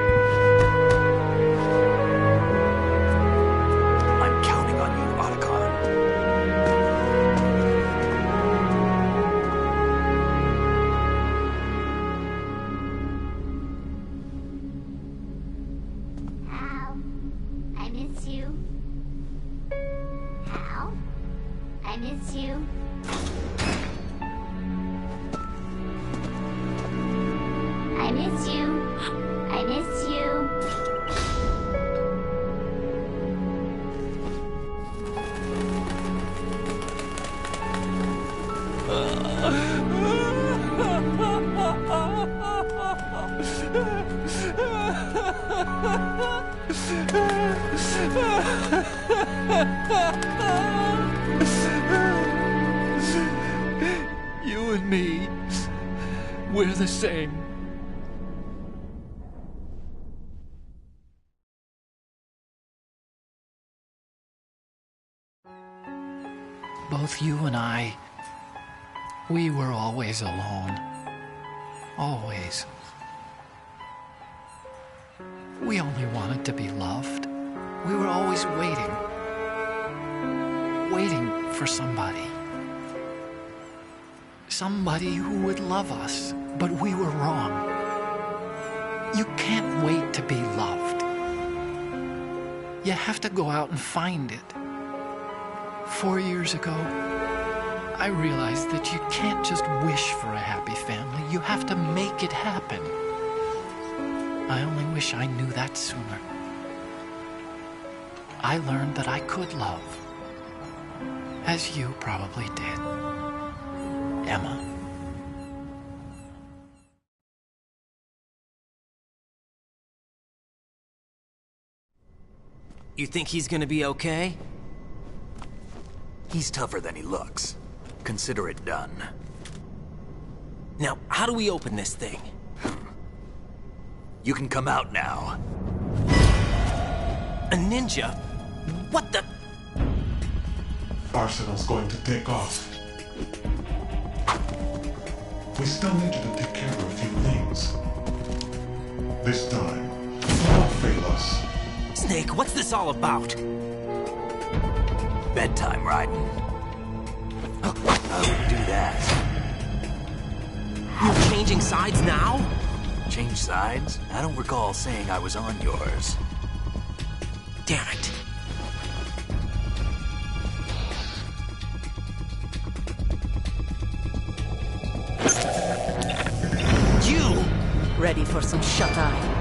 I'm counting on you, Otacon. Hal, I miss you. Hal, I miss you. I miss you. I miss you. You and me, we're the same. Both you and I, we were always alone. Always. We only wanted to be loved. We were always waiting. Waiting for somebody. Somebody who would love us, but we were wrong. You can't wait to be loved. You have to go out and find it. 4 years ago, I realized that you can't just wish for a happy family. You have to make it happen. I only wish I knew that sooner. I learned that I could love, as you probably did, Emma. You think he's gonna be okay? He's tougher than he looks. Consider it done. Now, how do we open this thing? You can come out now. A ninja? What the? Arsenal's going to take off. We still need you to take care of a few things. This time, don't fail us. Snake, what's this all about? Bedtime, Raiden. I would do that. You're changing sides now? Change sides? I don't recall saying I was on yours. Damn it. You! Ready for some shut-eye?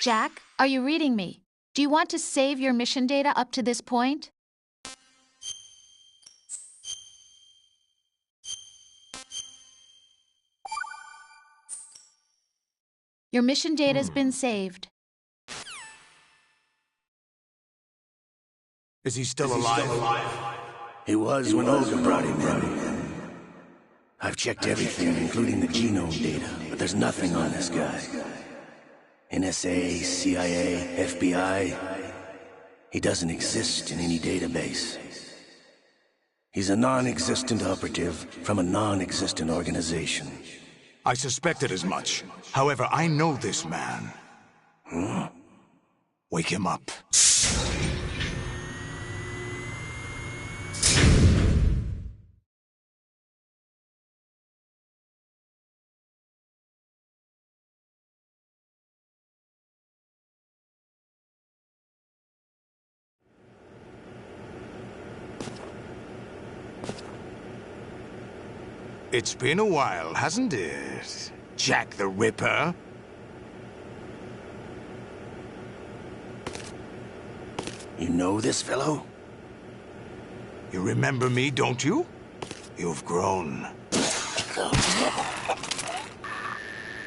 Jack, are you reading me? Do you want to save your mission data up to this point? Your mission data's been saved. Is he still alive? He was when Olga brought him in. I've checked everything, including the genome data, but there's nothing on this guy. NSA, CIA, FBI. He doesn't exist in any database. He's a non-existent operative from a non-existent organization. I suspected as much. However, I know this man. Huh? Wake him up. It's been a while, hasn't it? Jack the Ripper? You know this fellow? You remember me, don't you? You've grown.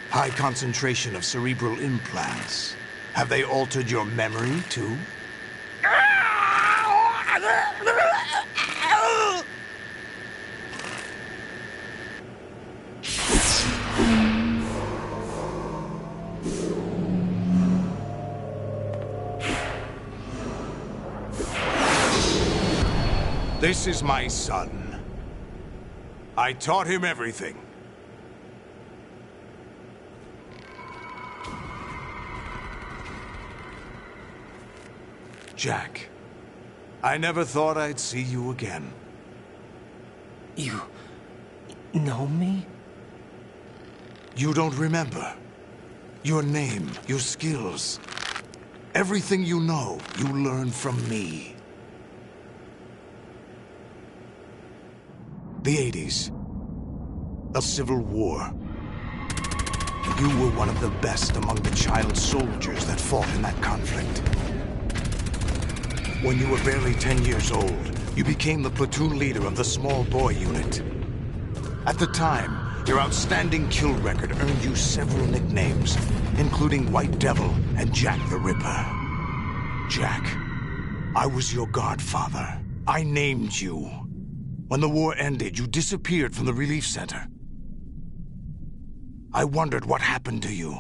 High concentration of cerebral implants. Have they altered your memory, too? This is my son. I taught him everything. Jack, I never thought I'd see you again. You know me? You don't remember. Your name, your skills. Everything you know, you learned from me. The 80s. A civil war. You were one of the best among the child soldiers that fought in that conflict. When you were barely 10 years old, you became the platoon leader of the small boy unit. At the time, your outstanding kill record earned you several nicknames, including White Devil and Jack the Ripper. Jack, I was your godfather. I named you. When the war ended, you disappeared from the relief center. I wondered what happened to you.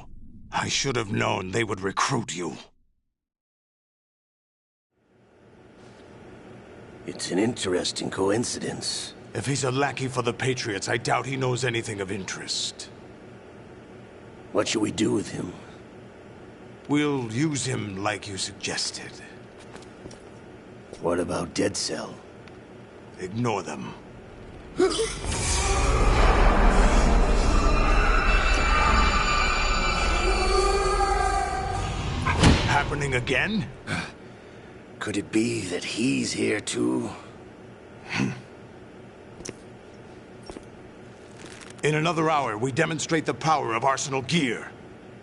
I should have known they would recruit you. It's an interesting coincidence. If he's a lackey for the Patriots, I doubt he knows anything of interest. What should we do with him? We'll use him like you suggested. What about Dead Cell? Ignore them. Happening again? Could it be that he's here too? In another hour, we demonstrate the power of Arsenal gear.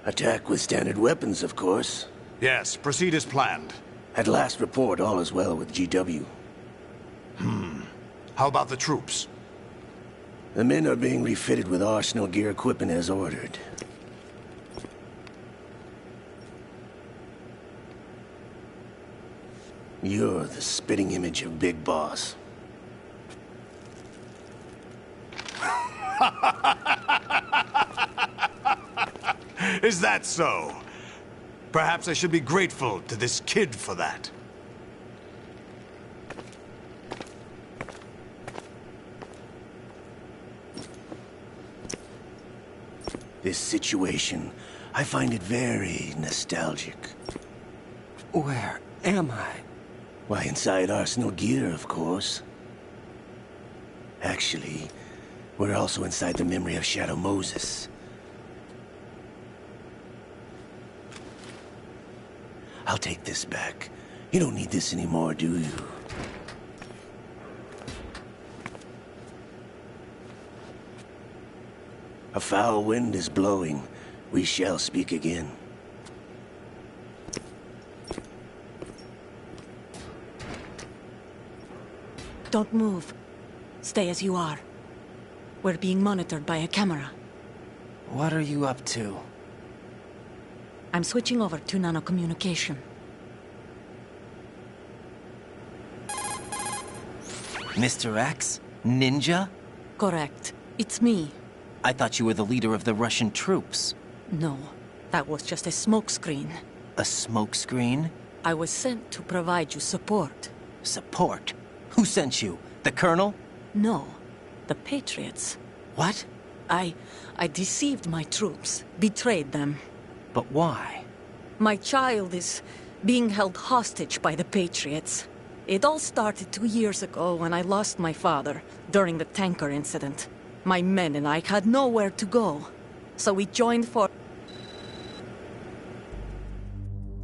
Attack with standard weapons, of course. Yes, proceed as planned. At last report, all is well with GW. How about the troops? The men are being refitted with Arsenal gear equipment as ordered. You're the spitting image of Big Boss. Is that so? Perhaps I should be grateful to this kid for that. This situation, I find it very nostalgic. Where am I? Why, inside Arsenal gear, of course. Actually, we're also inside the memory of Shadow Moses. I'll take this back. You don't need this anymore, do you? A foul wind is blowing. We shall speak again. Don't move. Stay as you are. We're being monitored by a camera. What are you up to? I'm switching over to nanocommunication. Mr. X? Ninja? Correct. It's me. I thought you were the leader of the Russian troops. No, that was just a smokescreen. A smokescreen? I was sent to provide you support. Support? Who sent you? The Colonel? No, the Patriots. What? I deceived my troops, betrayed them. But why? My child is being held hostage by the Patriots. It all started 2 years ago when I lost my father during the tanker incident. My men and I had nowhere to go, so we joined for...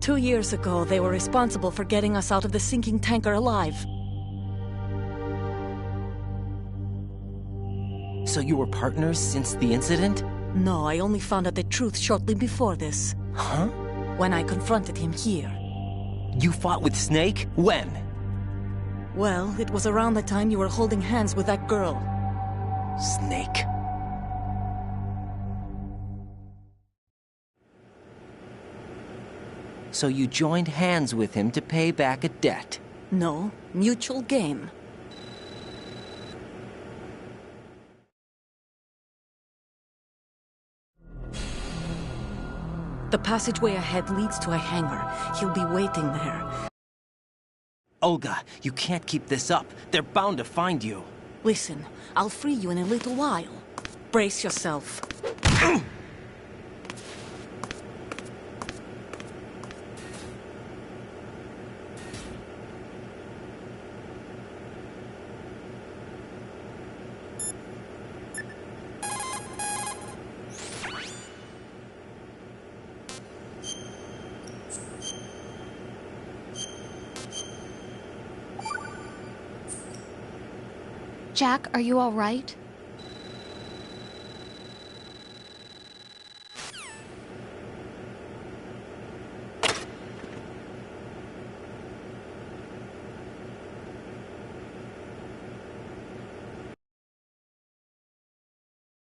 2 years ago, they were responsible for getting us out of the sinking tanker alive. So you were partners since the incident? No, I only found out the truth shortly before this. Huh? When I confronted him here. You fought with Snake? When? Well, it was around the time you were holding hands with that girl. Snake. So you joined hands with him to pay back a debt? No, mutual game. The passageway ahead leads to a hangar. He'll be waiting there. Olga, you can't keep this up. They're bound to find you. Listen, I'll free you in a little while. Brace yourself. Jack, are you all right?